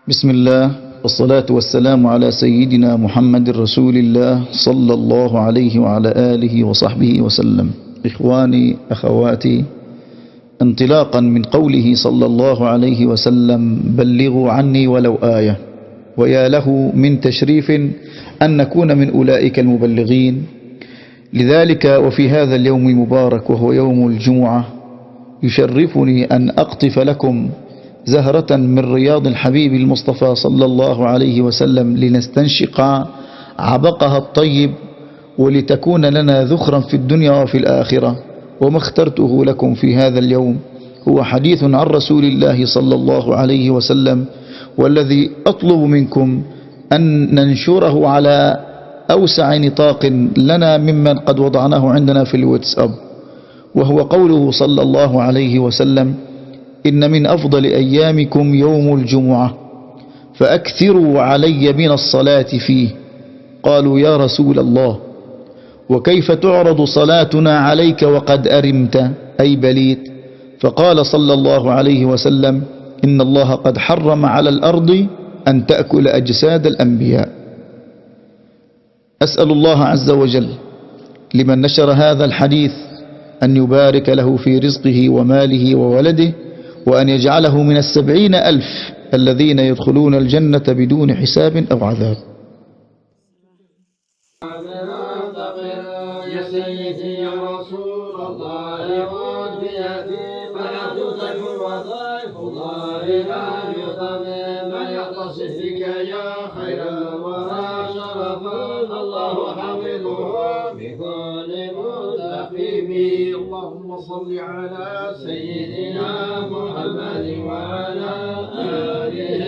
بسم الله والصلاة والسلام على سيدنا محمد رسول الله صلى الله عليه وعلى آله وصحبه وسلم. إخواني أخواتي، انطلاقا من قوله صلى الله عليه وسلم: بلغوا عني ولو آية. ويا له من تشريف أن نكون من أولئك المبلغين. لذلك وفي هذا اليوم المبارك وهو يوم الجمعة يشرفني أن أقطف لكم زهرة من رياض الحبيب المصطفى صلى الله عليه وسلم لنستنشق عبقها الطيب ولتكون لنا ذخرا في الدنيا وفي الآخرة. وما اخترته لكم في هذا اليوم هو حديث عن رسول الله صلى الله عليه وسلم، والذي أطلب منكم أن ننشره على أوسع نطاق لنا ممن قد وضعناه عندنا في الواتساب، وهو قوله صلى الله عليه وسلم: إن من أفضل أيامكم يوم الجمعة فأكثروا علي من الصلاة فيه. قالوا: يا رسول الله، وكيف تعرض صلاتنا عليك وقد أرمت أي بليت؟ فقال صلى الله عليه وسلم: إن الله قد حرم على الأرض أن تأكل أجساد الأنبياء. أسأل الله عز وجل لمن نشر هذا الحديث أن يبارك له في رزقه وماله وولده، وأن يجعله من 70,000 الذين يدخلون الجنة بدون حساب أو عذاب. يا سيدي يا رسول الله، خذ بيدي فلا تطع وظائف الله لا يطمئن من يعتصم بك يا خير الورى شرفا. الله حافظه بكل متقيم. اللهم صل على سيدنا محمد وعلى آله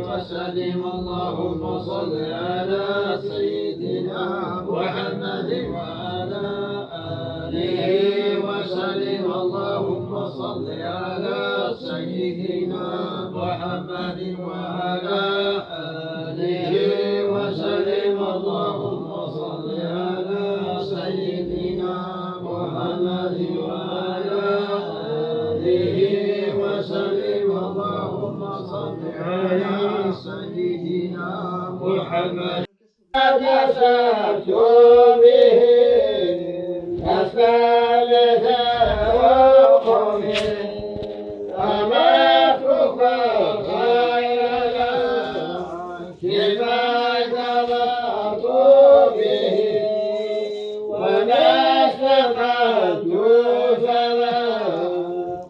وسلم. اللهم صل على سيدنا محمد وعلى آله وسلم. اللهم صل على سيدنا محمد وعلى آله وسلم. اللهم صل على سيدنا محمد وعلى آله وسلم. اللهم صل على سيدنا محمد. كسبت به أسفل ثوقه أماتك خير كما كبرت به وما استفدت فما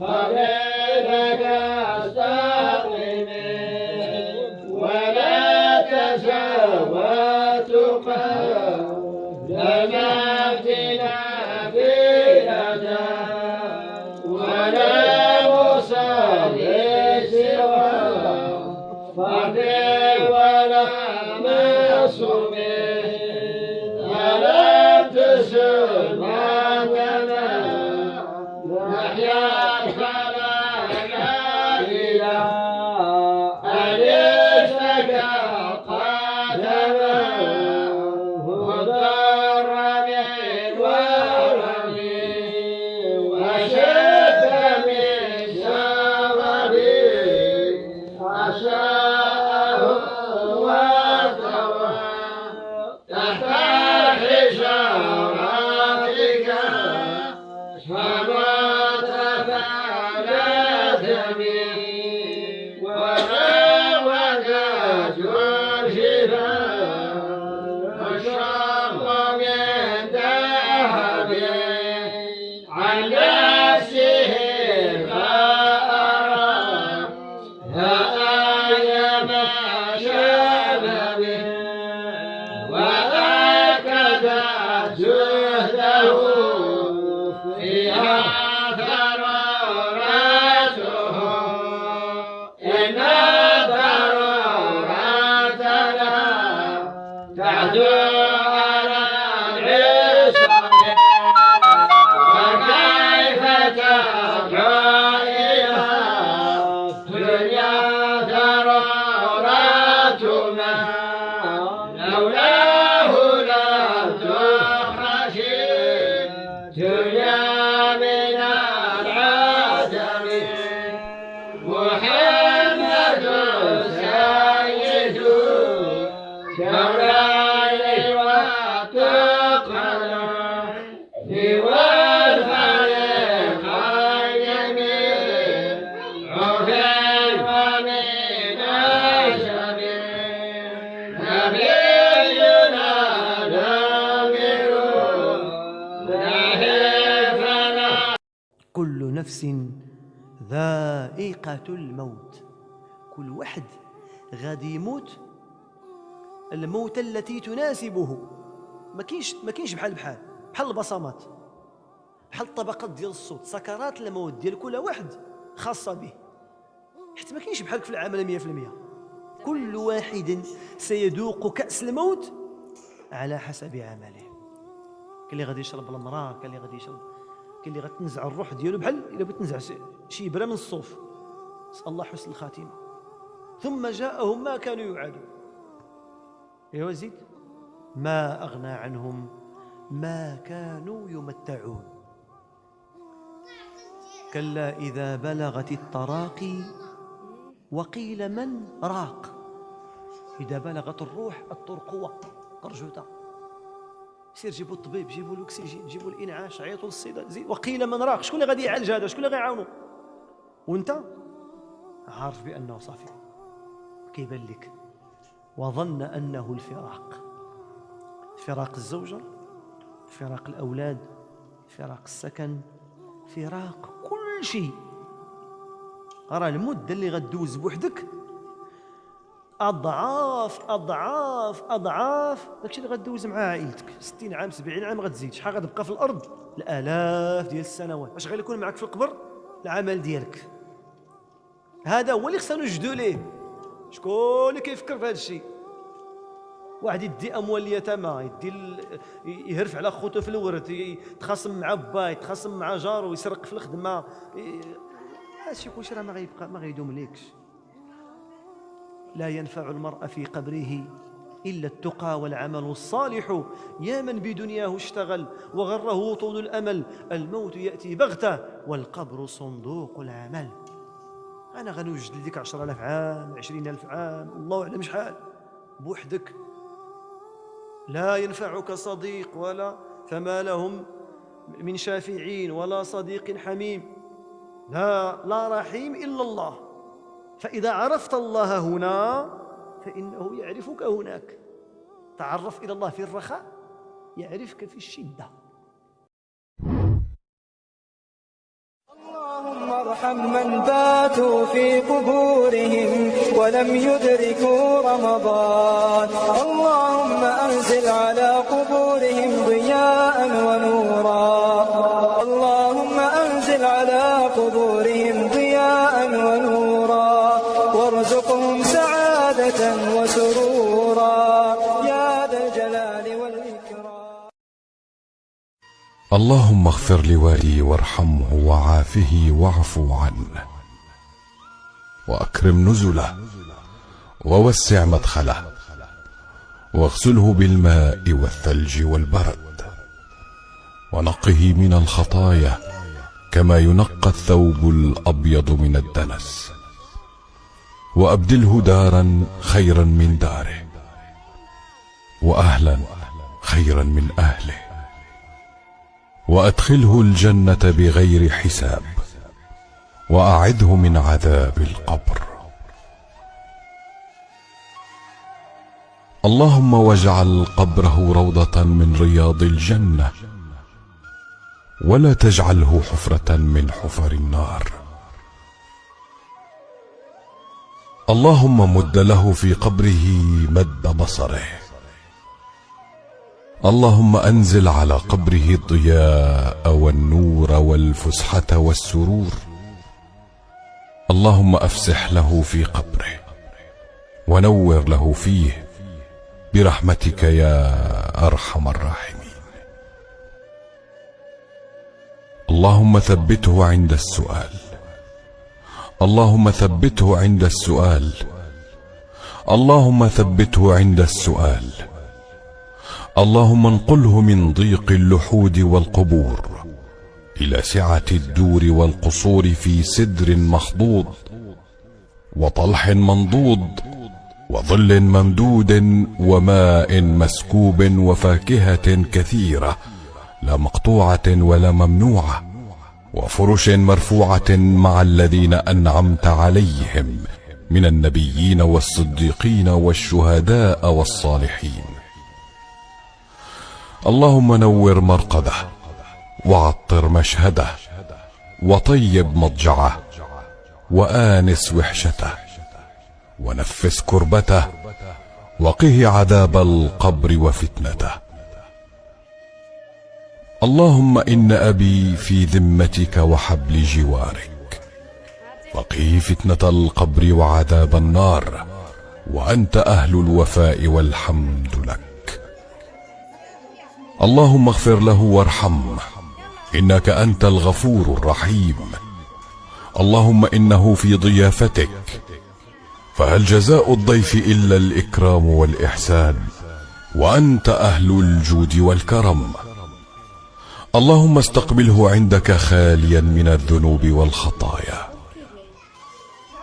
خليلك استقم ولا تسوت لما ابتنا في لدى ولا مصلي سوى فقي ولا معصوم. ألم تسمعنا نحيا الخلايا إلى أن اشتكى قدما وضر من ورم وشد من شربي أشاءه وطوى تحت حجارتك فمات فلا دمي وما وجدت الجبال الشر من ذهب عن نفسه فأرى يا آية نفس ذائقة الموت. كل واحد غادي يموت الموت التي تناسبه. ما كاينش بحال البصمات، بحال الطبقات ديال الصوت. سكرات الموت ديال كل واحد خاصة به، حيت ما كاينش بحالك في العمل 100%. كل واحد سيذوق كأس الموت على حسب عمله. كاين اللي غادي يشرب المرار، كاين اللي غادي يشرب، كاين اللي غتنزع الروح ديالو بحال الا بغيت تنزع شي إبرة من الصوف. نسأل الله حسن الخاتمة. ثم جاءهم ما كانوا يوعدون. ايوا زيد، ما أغنى عنهم ما كانوا يمتعون. كلا إذا بلغت التراقي وقيل من راق. إذا بلغت الروح الترقوة قرجوطة، سير جيبوا الطبيب، جيبوا الأكسجين، جيبوا الإنعاش، عيطوا للصيدلة، زيد. وقيل من راق. شكون اللي غادي يعالج هذا؟ شكون اللي غيعاونو؟ وانت عارف بأنه صافي كيبان لك. وظن أنه الفراق، فراق الزوجة، فراق الأولاد، فراق السكن، فراق كل شيء. راه المدة اللي غدوز بوحدك أضعاف أضعاف أضعاف داكشي اللي غدوز مع عائلتك. 60 عام 70 عام غتزيد. شحال غتبقى في الأرض؟ الآلاف ديال السنوات. واش غادي يكون معك في القبر؟ العمل ديالك. هذا هو اللي خصنا نجدو ليه. شكون اللي كيفكر في هذا الشيء؟ واحد يدي اموال اليتامى، يهرف على خوته في الورث، يتخاصم مع با، يتخاصم مع جارو، يسرق في الخدمه. هادشي كلشي راه ما غيدوم ليكش. لا ينفع المرء في قبره إلا التقى والعمل الصالح. يا من بدنياه اشتغل وغره طول الأمل. الموت يأتي بغتة والقبر صندوق العمل. أنا غنوجد لك 10,000 عام 20,000 عام الله أعلم شحال بوحدك. لا ينفعك صديق ولا فما لهم من شافعين ولا صديق حميم. لا رحيم إلا الله. فإذا عرفت الله هنا فإنه يعرفك هناك. تعرف إلى الله في الرخاء يعرفك في الشدة. اللهم ارحم من باتوا في قبورهم ولم يدركوا رمضان. اللهم أنزل على قبورهم ضياء ونورا. اللهم أنزل على قبورهم ضياء ونورا وارزقهم سعادة وسرورا يا ذا الجلال والإكرام. اللهم اغفر لوالدي وارحمه وعافه واعف عنه وأكرم نزله ووسع مدخله واغسله بالماء والثلج والبرد ونقه من الخطايا كما ينقى الثوب الأبيض من الدنس وأبدله دارا خيرا من داره وأهلا خيرا من أهله وأدخله الجنة بغير حساب وأعذه من عذاب القبر. اللهم واجعل قبره روضة من رياض الجنة ولا تجعله حفرة من حفر النار. اللهم مد له في قبره مد بصره. اللهم أنزل على قبره الضياء والنور والفسحة والسرور. اللهم أفسح له في قبره ونور له فيه برحمتك يا أرحم الراحمين. اللهم ثبته عند السؤال. اللهم ثبته عند السؤال. اللهم ثبته عند السؤال. اللهم انقله من ضيق اللحود والقبور إلى سعة الدور والقصور في سدر مخضود وطلح منضود وظل ممدود وماء مسكوب وفاكهة كثيرة لا مقطوعة ولا ممنوعة وفرش مرفوعة مع الذين أنعمت عليهم من النبيين والصديقين والشهداء والصالحين. اللهم نور مرقده وعطر مشهده وطيب مضجعه، وآنس وحشته، ونفس كربته، وقه عذاب القبر وفتنته. اللهم إن أبي في ذمتك وحبل جوارك، وقه فتنة القبر وعذاب النار، وأنت أهل الوفاء والحمد لك. اللهم اغفر له وارحمه، إنك أنت الغفور الرحيم. اللهم إنه في ضيافتك، فهل جزاء الضيف إلا الإكرام والإحسان، وأنت أهل الجود والكرم. اللهم استقبله عندك خاليا من الذنوب والخطايا،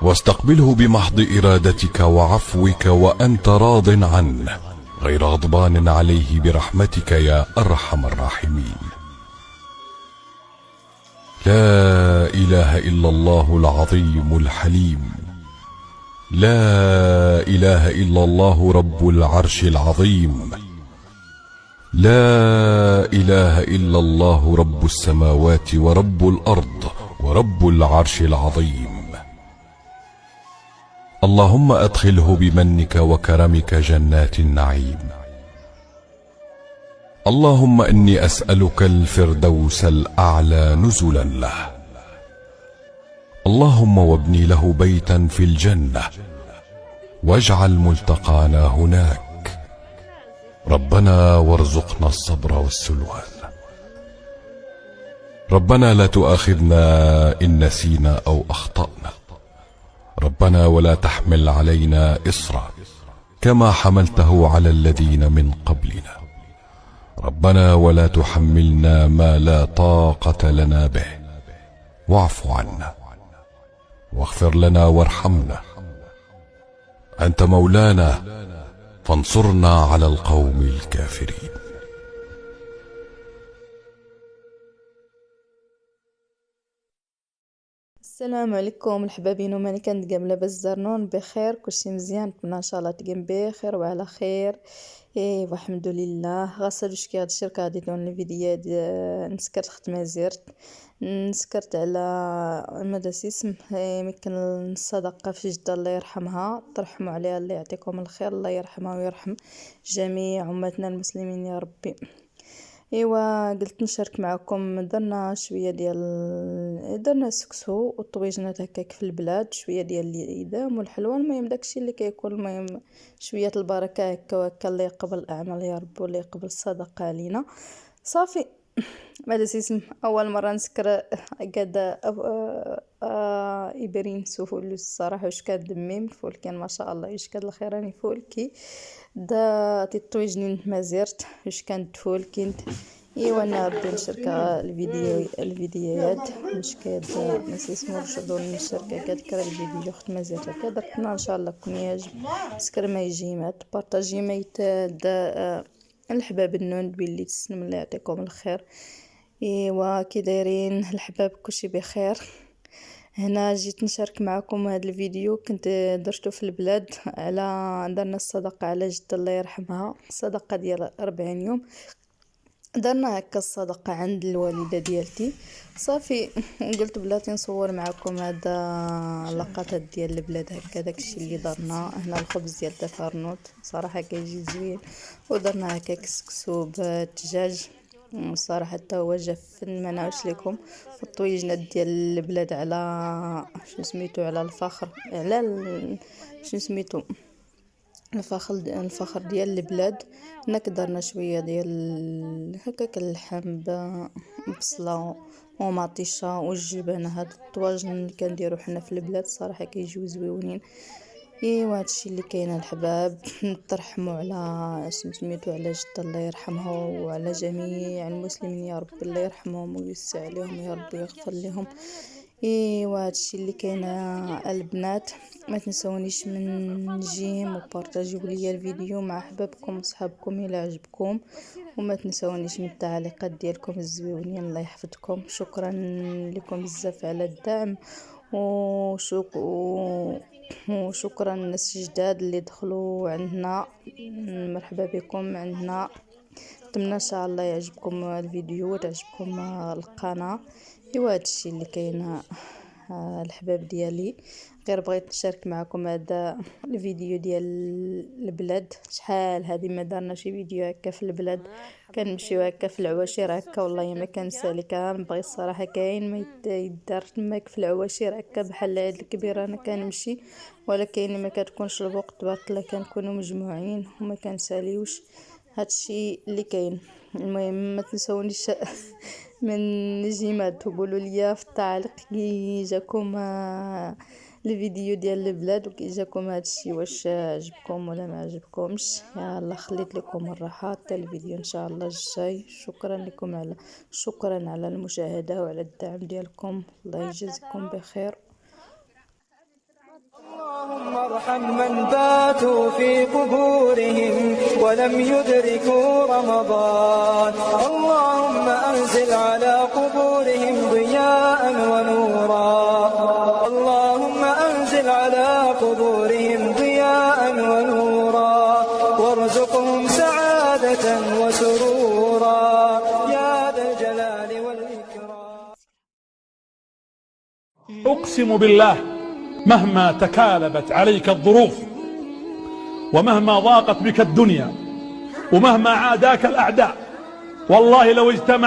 واستقبله بمحض إرادتك وعفوك، وأنت راض عنه غير غضبان عليه، برحمتك يا أرحم الراحمين. لا إله إلا الله العظيم الحليم، لا إله إلا الله رب العرش العظيم، لا إله إلا الله رب السماوات ورب الأرض ورب العرش العظيم. اللهم أدخله بمنك وكرمك جنات النعيم. اللهم إني أسألك الفردوس الأعلى نزلا له. اللهم وابني له بيتا في الجنة، واجعل ملتقانا هناك. ربنا وارزقنا الصبر والسلوان. ربنا لا تؤاخذنا إن نسينا أو أخطأنا. ربنا ولا تحمل علينا إصرا كما حملته على الذين من قبلنا. ربنا ولا تحملنا ما لا طاقة لنا به. واعف عنا واغفر لنا وارحمنا. أنت مولانا فانصرنا على القوم الكافرين. السلام عليكم الحبابين وماني كنتقام لاباس زرنون بخير كلشي مزيان، نتمنى ان شاء الله تقام بخير وعلى خير. والحمد لله. غاسل واش هاد الشركه غادي دون الفيديوهات نسكرت ختمه زرت نسكرت على ماذا اسم يمكن الصدقه في جده الله يرحمها، ترحموا عليها الله يعطيكم الخير، الله يرحمها ويرحم جميع امتنا المسلمين يا ربي. قلت نشارك معكم، درنا السكسو والطويجنات هكاك في البلاد، شويه ديال الإدام والحلوى، المهم داكشي اللي كيكون، المهم شويه البركه هكا الله يقبل الاعمال يا رب، والله يقبل الصدقه علينا صافي. ماذا اسم اول مره نسكر قاعده إبرين سهول الصراحه، واش كان دميم فول كان ما شاء الله، واش كان الخيراني فول كي دا تطويجني ما زرت واش كانت فول كنت. انا ربي نشارك الفيديوهات مش كاد ناس اسمو رشدوا نشارك كذكر الفيديو اخت ما زرت هكا درتنا ان شاء الله كون يعجب سكر ما يجي ما تبارطاجي ما دا الحباب النون باللي تسلم الله يعطيكم الخير. كي دايرين الحباب كلشي بخير. هنا جيت نشارك معكم هذا الفيديو، كنت درته في البلاد على درنا الصدقه على جده الله يرحمها، الصدقه ديال 40 يوم درنا هكا الصدقه عند الوالده ديالتي صافي. قلت بلاتي نصور معكم هذا اللقطات ديال البلاد هكا داكشي اللي درنا. هنا الخبز ديال تفرنوط صراحه كيجي زوين، ودرنا هكا كسكسو بالدجاج صراحه حتى هو جاف ما نعاودش لكم. الطويجنات ديال البلاد على شنو سميتو، على الفخر، على شنو سميتو الفخر ديال البلاد. هناك درنا شويه ديال هكاك اللحم ببصله ومطيشه والجبن. هاد الطواجن اللي كنديرو حنا في البلاد صراحه كيجيو زويونين. هادشي اللي كاين الحباب. نترحموا على سميتو على جده الله يرحمها وعلى جميع المسلمين يا رب، الله يرحمهم ويوسع عليهم يا رب ويغفر لهم. وهادشي اللي كاين البنات. ما تنسونيش من جيم وبارطاجيو ليا الفيديو مع احبابكم وصحابكم الى عجبكم، وما تنسونيش من التعليقات ديالكم الزويونين، الله يحفظكم. شكرا لكم بزاف على الدعم وشكرا الناس الجداد اللي دخلوا عندنا، مرحبا بكم عندنا. نتمنى ان شاء الله يعجبكم الفيديو وتعجبكم القناه. ايوا هادشي اللي كاين الحباب ديالي. غير بغيت نشارك معكم هذا الفيديو ديال البلاد. شحال هذه ما دارنا شي فيديو هكا في البلاد، كنمشيو هكا في العواشير هكا، والله ما كنسالي، كنبغي الصراحه كاين ما يدار تماك في العواشير هكا بحال العيد الكبير. انا كنمشي ولكن ما كتكونش الوقت باطله، كنكونوا مجموعين وما كنساليوش. هادشي اللي كاين. المهم ما تنسونيش من النجيمات وقولوا لي في التعليق كي جاكم الفيديو ديال البلاد وكي جاكم هادشي، واش عجبكم ولا ما عجبكمش. يلا خليت لكم الراحه حتى الفيديو ان شاء الله الجاي. شكرا على المشاهده وعلى الدعم ديالكم، الله يجزيكم بخير. اللهم ارحم من باتوا في قبورهم ولم يدركوا رمضان. اللهم انزل على قبورهم ضياء ونورا. اللهم انزل على قبورهم ضياء ونورا، وارزقهم سعادة وسرورا يا ذا الجلال والإكرام. أقسم بالله مهما تكالبت عليك الظروف، ومهما ضاقت بك الدنيا، ومهما عاداك الأعداء، والله لو اجتمع